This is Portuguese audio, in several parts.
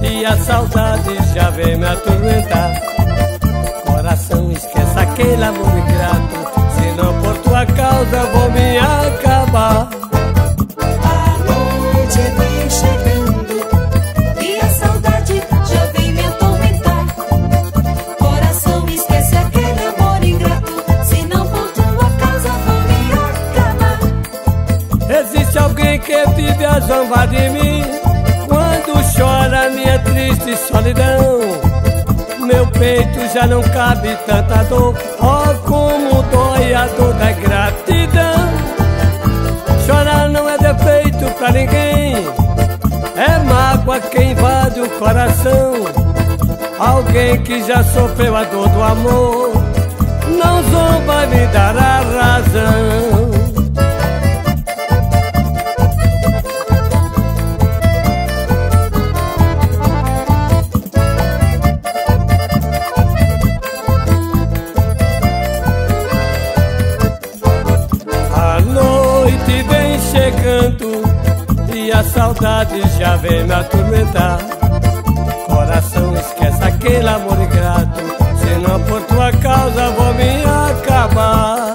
E a saudade já vem me atormentar. Coração, esquece aquele amor ingrato, senão por tua causa vou me acabar. A noite vem chegando e a saudade já vem me atormentar. Coração, esquece aquele amor ingrato, senão por tua causa vou me acabar. Existe alguém que vive a zombar de mim, quando chora minha triste solidão. Meu peito já não cabe tanta dor, oh como dói a dor da gratidão. Chorar não é defeito pra ninguém, é mágoa que invade o coração. Alguém que já sofreu a dor do amor, não zomba me dar a razão. Vem chegando e a saudade já vem me atormentar. Coração, esquece aquele amor ingrato, senão por tua causa vou me acabar.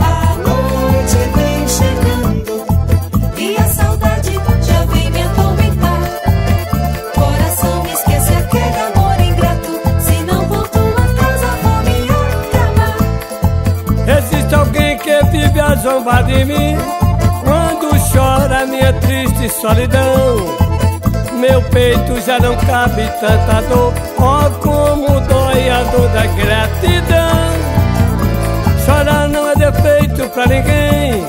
A noite vem chegando e a saudade já vem me atormentar. Coração, esquece aquele amor ingrato, senão por tua causa vou me acabar. Existe alguém que vive a zombar de mim, quando chora minha triste solidão. Meu peito já não cabe tanta dor, oh como dói a dor da gratidão. Chorar não é defeito pra ninguém,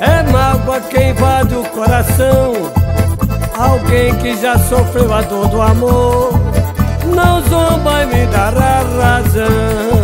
é mágoa que invade o coração. Alguém que já sofreu a dor do amor, não zomba e me dar a razão.